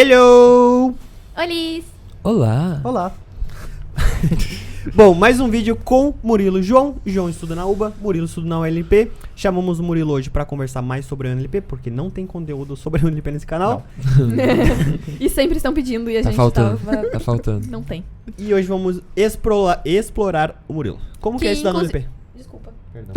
Hello! Olis! Olá! Olá! Bom, mais um vídeo com Murilo e João. João estuda na UBA, Murilo estuda na UNLP. Chamamos o Murilo hoje pra conversar mais sobre a UNLP, porque não tem conteúdo sobre a UNLP nesse canal. E sempre estão pedindo e a Tá gente faltando. tava... Tá faltando. Não tem. E hoje vamos explorar o Murilo. Como que é estudar na UNLP? Desculpa. Perdão.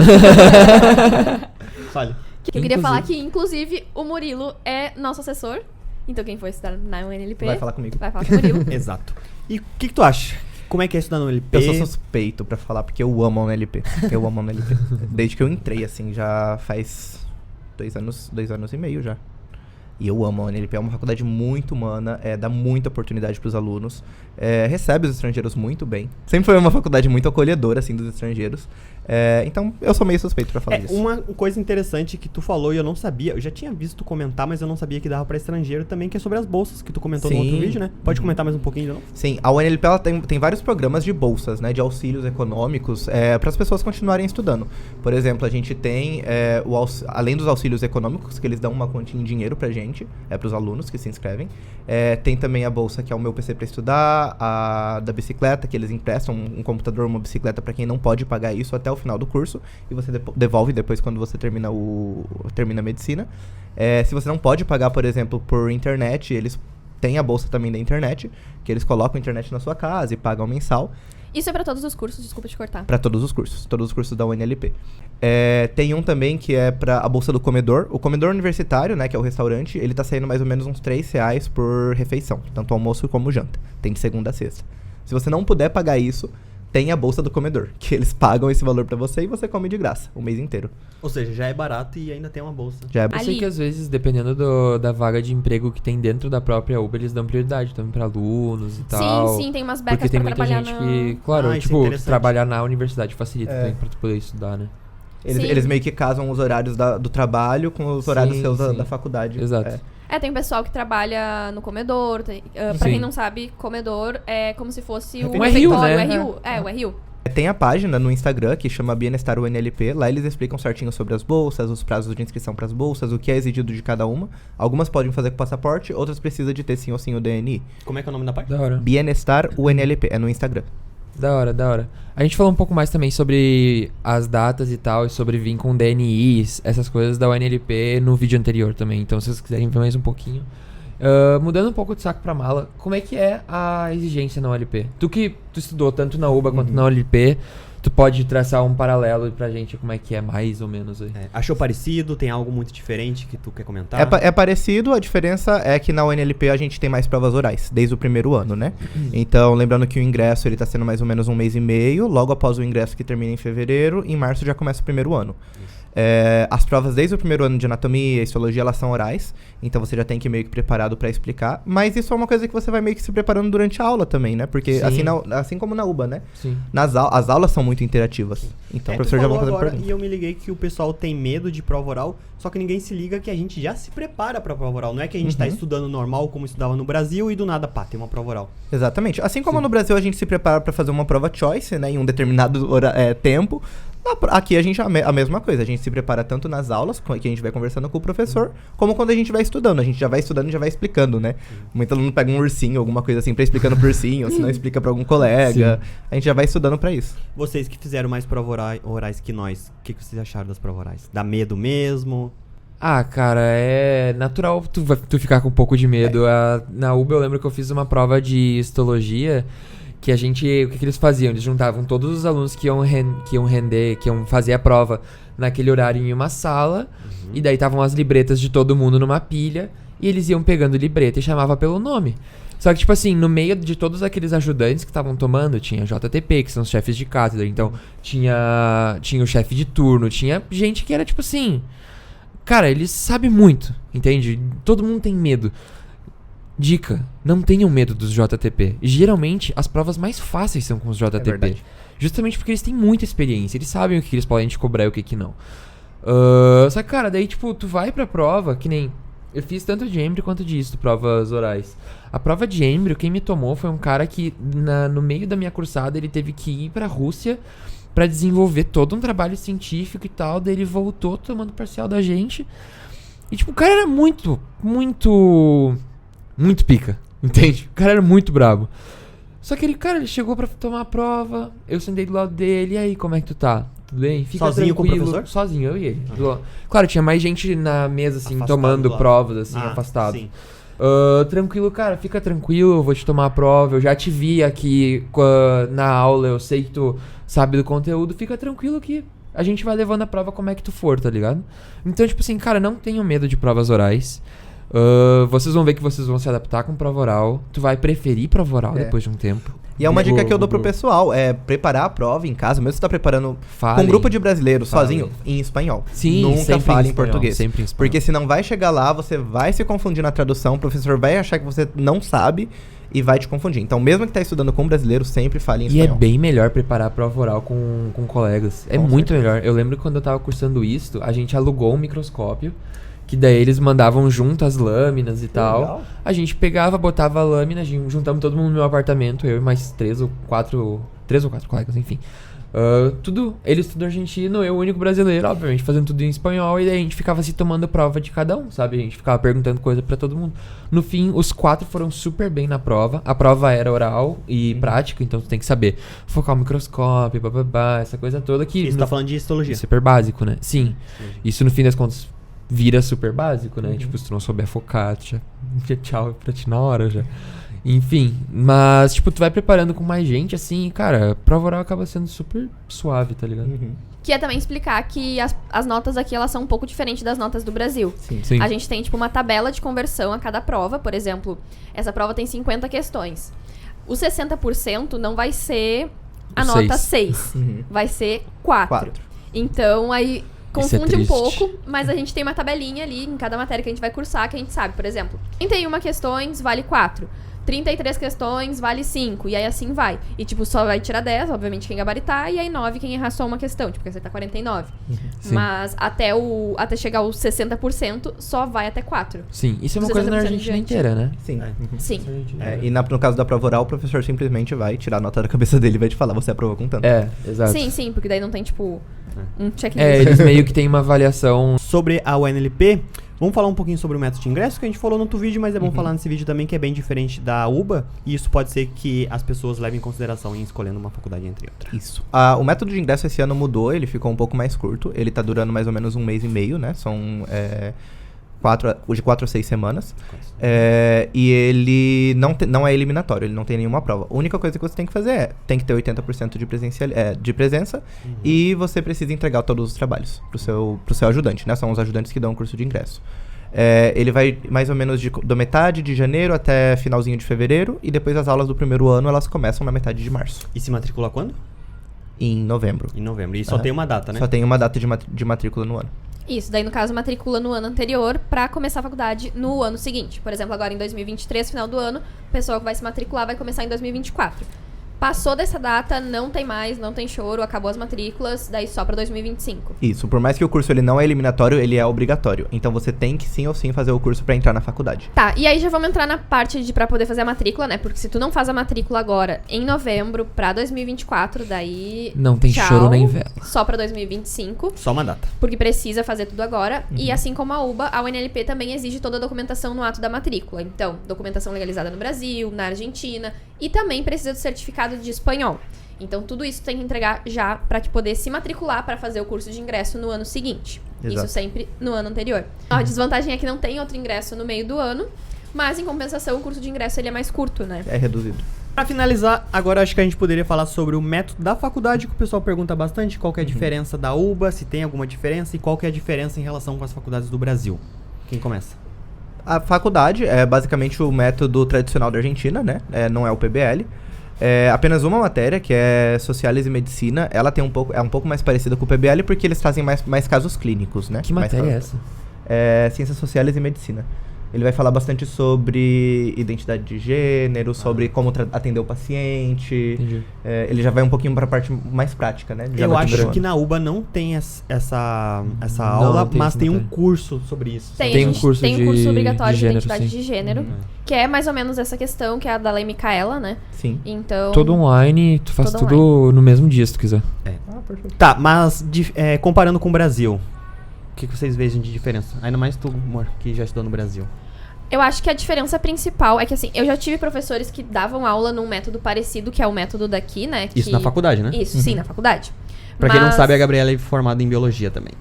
Fale. Eu queria falar que, inclusive, o Murilo é nosso assessor. Então quem for estudar na UNLP... Vai falar comigo. Vai falar com o Murilo. Exato. E o que tu acha? Como é que é estudar na UNLP? Eu sou suspeito pra falar, porque eu amo a UNLP. Eu amo a UNLP. Desde que eu entrei, assim, já faz 2 anos e meio já. E eu amo a UNLP, é uma faculdade muito humana, dá muita oportunidade pros alunos, recebe os estrangeiros muito bem. Sempre foi uma faculdade muito acolhedora, assim, dos estrangeiros. Então, eu sou meio suspeito pra falar disso. Uma coisa interessante que tu falou e eu não sabia, eu já tinha visto tu comentar, mas eu não sabia que dava pra estrangeiro também, que é sobre as bolsas que tu comentou no outro vídeo, né? Pode comentar mais um pouquinho de novo? Sim, a UNLP ela tem vários programas de bolsas, né, de auxílios econômicos, para as pessoas continuarem estudando. Por exemplo, a gente tem, além dos auxílios econômicos, que eles dão uma quantia em dinheiro pra gente, para os alunos que se inscrevem. Tem também a bolsa, que é o Meu PC para Estudar, a da bicicleta, que eles emprestam um computador, uma bicicleta para quem não pode pagar isso até o final do curso, e você devolve depois quando você termina a medicina. Se você não pode pagar, por exemplo, por internet, eles têm a bolsa também da internet, que eles colocam a internet na sua casa e pagam mensal. Isso é pra todos os cursos, desculpa te cortar. Pra todos os cursos da UNLP. Tem um também que é pra a bolsa do comedor. O comedor universitário, né, que é o restaurante, ele tá saindo mais ou menos uns R$3 por refeição, tanto almoço como janta. Tem de segunda a sexta. Se você não puder pagar isso, tem a bolsa do comedor, que eles pagam esse valor pra você e você come de graça, o mês inteiro. Ou seja, já é barato e ainda tem uma bolsa. Já é Eu sei que às vezes, dependendo da vaga de emprego que tem dentro da própria UBA, eles dão prioridade também pra alunos e tal. Sim, tem umas Porque becas tem pra muita trabalhar gente na... que, claro, isso é tipo, interessante. trabalhar na universidade facilita também pra tu poder estudar, né? Sim. Eles meio que casam os horários do trabalho com os horários seus sim. da faculdade. Exato. tem pessoal que trabalha no comedor. Pra Sim. quem não sabe, comedor é como se fosse Um RU, né? O RU, o RU. Tem a página no Instagram que chama Bienestar UNLP. Lá eles explicam certinho sobre as bolsas, os prazos de inscrição para as bolsas, o que é exigido de cada uma. Algumas podem fazer com passaporte, outras precisam de ter sim ou sim o DNI. Como é que é o nome da página? Da hora. Bienestar UNLP, é no Instagram. Da hora. A gente falou um pouco mais também sobre as datas e tal, e sobre vir com DNIs, essas coisas da UNLP no vídeo anterior também. Então, se vocês quiserem ver mais um pouquinho. Mudando um pouco de saco pra mala, como é que é a exigência na UNLP? Tu estudou tanto na UBA quanto na UNLP, tu pode traçar um paralelo pra gente como é que é mais ou menos aí. Achou parecido? Tem algo muito diferente que tu quer comentar? É parecido, a diferença é que na UNLP a gente tem mais provas orais, desde o primeiro ano, né? Então, lembrando que o ingresso ele tá sendo mais ou menos 1 mês e meio, logo após o ingresso que termina em fevereiro, em março já começa o primeiro ano. As provas desde o primeiro ano de anatomia e histologia, elas são orais, então você já tem que ir meio que preparado pra explicar, mas isso é uma coisa que você vai meio que se preparando durante a aula também, né? Porque assim como na UBA, né? Sim. As aulas são muito interativas, então o professor já vai fazer agora, pergunta. e eu me liguei que o pessoal tem medo de prova oral, só que ninguém se liga que a gente já se prepara pra prova oral, não é que a gente tá estudando normal como estudava no Brasil e do nada, tem uma prova oral. Exatamente. Assim como no Brasil a gente se prepara pra fazer uma prova choice, né, em um determinado tempo, aqui a gente a mesma coisa. A gente se prepara tanto nas aulas, que a gente vai conversando com o professor, como quando a gente vai estudando. A gente já vai estudando e já vai explicando, né? Muito aluno pega um ursinho, alguma coisa assim, pra explicando pro ursinho, ou se não explica pra algum colega. A gente já vai estudando pra isso. Vocês que fizeram mais provas orais que nós, o que vocês acharam das provas orais? Dá medo mesmo? Ah, cara, é natural tu ficar com um pouco de medo. Na UBA eu lembro que eu fiz uma prova de histologia que o que eles faziam? Eles juntavam todos os alunos que iam fazer a prova naquele horário em uma sala, e daí estavam as libretas de todo mundo numa pilha, e eles iam pegando libreta e chamava pelo nome. Só que, tipo assim, no meio de todos aqueles ajudantes que estavam tomando, tinha JTP, que são os chefes de cátedra, então tinha o chefe de turno, tinha gente que era, tipo assim... Cara, eles sabem muito, entende? Todo mundo tem medo. Dica, não tenham medo dos JTP. Geralmente, as provas mais fáceis são com os JTP. verdade. Justamente porque eles têm muita experiência. Eles sabem o que eles podem te cobrar e o que não. Só que, cara, daí, tipo, tu vai pra prova, que nem... Eu fiz tanto de embrio quanto disso, provas orais. A prova de embrio, quem me tomou foi um cara que, no meio da minha cursada, ele teve que ir pra Rússia pra desenvolver todo um trabalho científico e tal. Daí ele voltou tomando parcial da gente. E, tipo, o cara era muito Muito pica, entende? O cara era muito brabo. Só que ele chegou pra tomar a prova, eu sentei do lado dele, e aí, como é que tu tá? Tudo bem? Fica Sozinho tranquilo. com o professor? Sozinho, eu e ele. Claro, tinha mais gente na mesa, assim, Afastado tomando do lado. provas, assim, afastado. Sim. Tranquilo, cara, fica tranquilo, eu vou te tomar a prova, eu já te vi aqui na aula, eu sei que tu sabe do conteúdo, fica tranquilo que a gente vai levando a prova como é que tu for, tá ligado? Então, tipo assim, cara, não tenham medo de provas orais. Vocês vão ver que vocês vão se adaptar com prova oral. Tu vai preferir prova oral depois de um tempo. E é uma dica que eu dou pro pessoal, é preparar a prova em casa, mesmo se você tá preparando com um grupo de brasileiros sozinho, em espanhol. Sim, nunca sempre fale em espanhol, português. sempre em espanhol. Porque senão vai chegar lá, você vai se confundir na tradução, o professor vai achar que você não sabe e vai te confundir. Então, mesmo que tá estudando com brasileiro, sempre fale em E espanhol. é bem melhor preparar a prova oral com colegas. É Com muito certeza. melhor. Eu lembro que quando eu tava cursando isso, a gente alugou um microscópio, que daí eles mandavam junto as lâminas e tal. Legal. A gente pegava, botava a lâmina, juntamos todo mundo no meu apartamento, eu e mais três ou quatro colegas, enfim. Eles tudo argentino, eu o único brasileiro, obviamente, fazendo tudo em espanhol, e daí a gente ficava se tomando prova de cada um, sabe? A gente ficava perguntando coisa pra todo mundo. No fim, os 4 foram super bem na prova. A prova era oral e prática, então tu tem que saber focar o microscópio, bababá, essa coisa toda que... Isso tá falando de histologia. Super básico, né? Sim. Isso, no fim das contas, vira super básico, né? Tipo, se tu não souber focar, tu já tchau pra ti na hora já. Enfim, mas, tipo, tu vai preparando com mais gente, assim, e, cara, prova oral acaba sendo super suave, tá ligado? Que é também explicar que as notas aqui, elas são um pouco diferentes das notas do Brasil. Sim. A gente tem, tipo, uma tabela de conversão a cada prova. Por exemplo, essa prova tem 50 questões. O 60% não vai ser a O nota 6. 6. Vai ser 4. 4. Então, aí confunde um triste. pouco, mas a gente tem uma tabelinha ali em cada matéria que a gente vai cursar, que a gente sabe. Por exemplo, 31 questões vale 4. 33 questões vale 5. E aí assim vai. E tipo, só vai tirar 10, obviamente, quem gabaritar. E aí 9 quem errar só uma questão. Tipo, porque você tá 49. Sim. Mas até chegar aos 60%, só vai até 4. Sim, isso é uma coisa na 60% Argentina diante. inteira, né? Sim. Sim. E no caso da prova oral, o professor simplesmente vai tirar a nota da cabeça dele e vai te falar, você aprovou com tanto. Exato. Sim, porque daí não tem, tipo, um checklist. Eles meio que tem uma avaliação. Sobre a UNLP, vamos falar um pouquinho sobre o método de ingresso, que a gente falou no outro vídeo, mas é bom falar nesse vídeo também, que é bem diferente da UBA, e isso pode ser que as pessoas levem em consideração em escolhendo uma faculdade entre outras. Isso. O método de ingresso esse ano mudou, ele ficou um pouco mais curto. Ele tá durando mais ou menos 1 mês e meio, né? São de 4 a 6 semanas. E ele não é eliminatório, ele não tem nenhuma prova. A única coisa que você tem que fazer tem que ter 80% de presença e você precisa entregar todos os trabalhos pro seu ajudante, né? São os ajudantes que dão o curso de ingresso. Ele vai mais ou menos da metade de janeiro até finalzinho de fevereiro, e depois as aulas do primeiro ano elas começam na metade de março, E se matricula quando? em novembro. Em novembro. E só tem uma data, né? Só tem uma data de matrícula no ano. Isso, daí no caso matricula no ano anterior pra começar a faculdade no ano seguinte. Por exemplo, agora em 2023, final do ano, a pessoa que vai se matricular vai começar em 2024. Passou dessa data, não tem mais, não tem choro, acabou as matrículas, daí só pra 2025. Isso, por mais que o curso ele não é eliminatório, ele é obrigatório. Então você tem que sim ou sim fazer o curso pra entrar na faculdade. Tá, e aí já vamos entrar na parte de pra poder fazer a matrícula, né? Porque se tu não faz a matrícula agora, em novembro, pra 2024, daí... Não tem tchau, choro nem vela. Só pra 2025. Só uma data. Porque precisa fazer tudo agora. E assim como a UBA, a UNLP também exige toda a documentação no ato da matrícula. Então, documentação legalizada no Brasil, na Argentina. E também precisa do certificado de espanhol. Então, tudo isso tem que entregar já pra te poder se matricular pra fazer o curso de ingresso no ano seguinte. Exato. Isso sempre no ano anterior. A desvantagem é que não tem outro ingresso no meio do ano. Mas, em compensação, o curso de ingresso ele é mais curto, né? É reduzido. Pra finalizar, agora acho que a gente poderia falar sobre o método da faculdade, que o pessoal pergunta bastante, qual que é a diferença da UBA, se tem alguma diferença, e qual que é a diferença em relação com as faculdades do Brasil. Quem começa? A faculdade é basicamente o método tradicional da Argentina, né? Não é o PBL. É apenas uma matéria, que é Sociales e Medicina. Ela tem um pouco mais parecida com o PBL, porque eles trazem mais casos clínicos, né? Que matéria é essa? Ciências Sociais e Medicina. Ele vai falar bastante sobre identidade de gênero, sobre como atender o paciente. Entendi. Ele já vai um pouquinho pra parte mais prática, né? Já Eu vai pro acho primeiro que ano. na UBA não tem essa Não, aula, não tem mas essa tem um matéria. curso sobre isso. Tem, Tem a um gente curso tem um curso de obrigatório de, gênero, identidade sim. de gênero, que é mais ou menos essa questão, que é a da Lei Micaela, né? Sim. Então... Todo online, tu faz Todo tudo no mesmo dia, se tu quiser. Perfeito. Tá, mas comparando com o Brasil, o que vocês veem de diferença? Ainda mais tu, amor, que já estudou no Brasil. Eu acho que a diferença principal é que, assim, eu já tive professores que davam aula num método parecido, que é o método daqui, né? Isso que... na faculdade, né? Isso, sim, na faculdade. Pra quem não sabe, a Gabriela é formada em biologia também.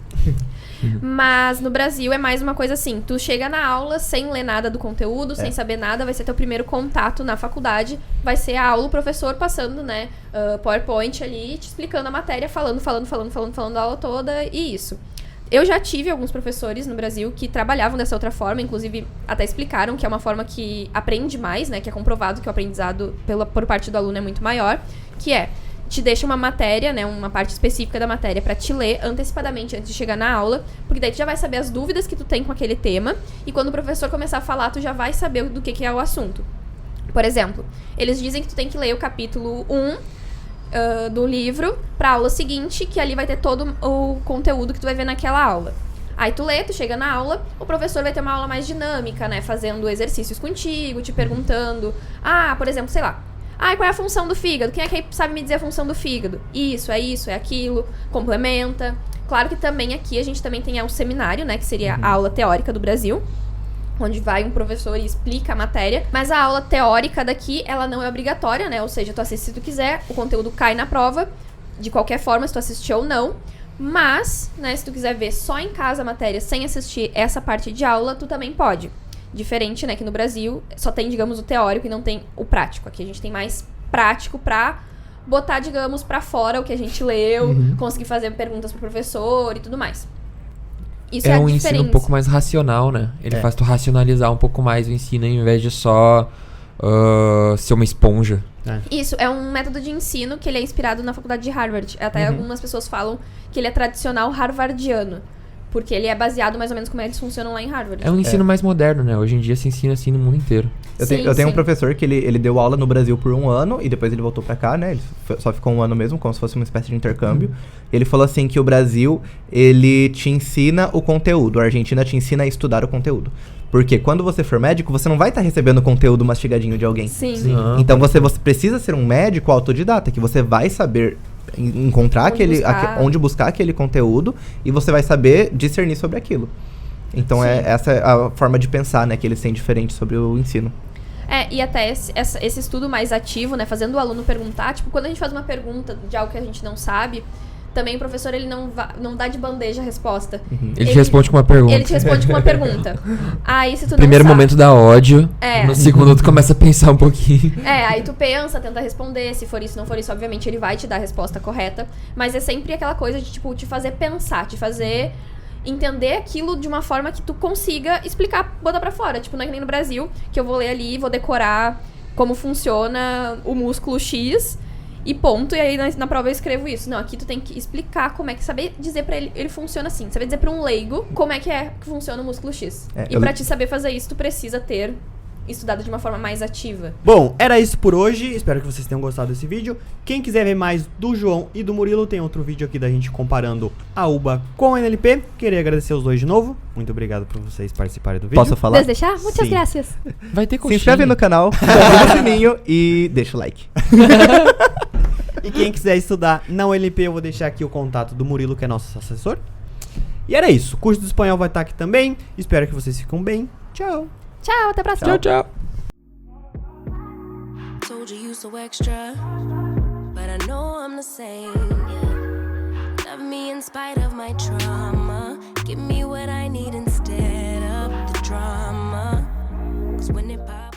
Mas no Brasil é mais uma coisa assim, tu chega na aula sem ler nada do conteúdo, sem saber nada, vai ser teu primeiro contato na faculdade, vai ser a aula, o professor passando, né, PowerPoint ali, te explicando a matéria, falando a aula toda, e isso. Eu já tive alguns professores no Brasil que trabalhavam dessa outra forma, inclusive até explicaram que é uma forma que aprende mais, né, que é comprovado que o aprendizado por parte do aluno é muito maior, que é, te deixa uma matéria, né, uma parte específica da matéria pra te ler antecipadamente antes de chegar na aula, porque daí tu já vai saber as dúvidas que tu tem com aquele tema, e quando o professor começar a falar, tu já vai saber do que é o assunto. Por exemplo, eles dizem que tu tem que ler o capítulo 1 do livro pra aula seguinte, que ali vai ter todo o conteúdo que tu vai ver naquela aula. Aí tu lê, tu chega na aula, o professor vai ter uma aula mais dinâmica, né, fazendo exercícios contigo, te perguntando, por exemplo, sei lá, qual é a função do fígado? Quem é que sabe me dizer a função do fígado? Isso, é aquilo, complementa. Claro que também aqui a gente também tem o seminário, né, que seria a aula teórica do Brasil, onde vai um professor e explica a matéria, mas a aula teórica daqui, ela não é obrigatória, né, ou seja, tu assiste se tu quiser, o conteúdo cai na prova, de qualquer forma, se tu assistir ou não, mas, né, se tu quiser ver só em casa a matéria sem assistir essa parte de aula, tu também pode. Diferente, né, que no Brasil só tem, digamos, o teórico e não tem o prático. Aqui a gente tem mais prático pra botar, digamos, pra fora o que a gente leu, conseguir fazer perguntas pro professor e tudo mais. Isso é a um diferença. ensino um pouco mais racional, né? Ele faz tu racionalizar um pouco mais o ensino, ao invés de só ser uma esponja. Isso, é um método de ensino que ele é inspirado na faculdade de Harvard. Até algumas pessoas falam que ele é tradicional harvardiano. Porque ele é baseado mais ou menos como eles funcionam lá em Harvard. É um ensino mais moderno, né? Hoje em dia se ensina assim no mundo inteiro. Eu tenho um professor que ele deu aula no Brasil por 1 ano e depois ele voltou pra cá, né? Ele só ficou 1 ano mesmo, como se fosse uma espécie de intercâmbio. Ele falou assim que o Brasil, ele te ensina o conteúdo, a Argentina te ensina a estudar o conteúdo. Porque quando você for médico, você não vai estar recebendo conteúdo mastigadinho de alguém. Sim. Então você precisa ser um médico autodidata, que você vai saber encontrar onde buscar aquele conteúdo e você vai saber discernir sobre aquilo. Então essa é a forma de pensar, né, que eles têm diferente sobre o ensino. E até esse estudo mais ativo, né, fazendo o aluno perguntar, tipo, quando a gente faz uma pergunta de algo que a gente não sabe, também o professor, ele não dá de bandeja a resposta. Ele te responde com uma pergunta. Ele te responde com uma pergunta. Aí se tu Primeiro não sabe, momento dá ódio, no segundo tu começa a pensar um pouquinho. Aí tu pensa, tenta responder, se for isso, não for isso, obviamente ele vai te dar a resposta correta, mas é sempre aquela coisa de, tipo, te fazer pensar, te fazer entender aquilo de uma forma que tu consiga explicar, botar pra fora. Tipo, não é que nem no Brasil, que eu vou ler ali, vou decorar como funciona o músculo X e ponto, e aí na prova eu escrevo isso. Não, aqui tu tem que explicar como é que, saber dizer pra ele funciona assim, saber dizer pra um leigo como é que funciona o músculo X. E pra te saber fazer isso, tu precisa ter estudado de uma forma mais ativa. Bom, era isso por hoje. Espero que vocês tenham gostado desse vídeo. Quem quiser ver mais do João e do Murilo, tem outro vídeo aqui da gente comparando a UBA com a NLP. Queria agradecer os dois de novo. Muito obrigado por vocês participarem do vídeo. Posso falar? Podes deixar? Muitas graças. Vai ter Se coxinha. inscreve no canal, ativa o sininho e deixa o like. E quem quiser estudar na UNLP, eu vou deixar aqui o contato do Murilo, que é nosso assessor. E era isso. O curso do espanhol vai estar aqui também. Espero que vocês fiquem bem. Tchau. Tchau, até a próxima. Tchau. Told you you so extra, but I know I'm the same. Love me in spite of my trauma. Give me what I need instead of the drama. 'Cause when it pops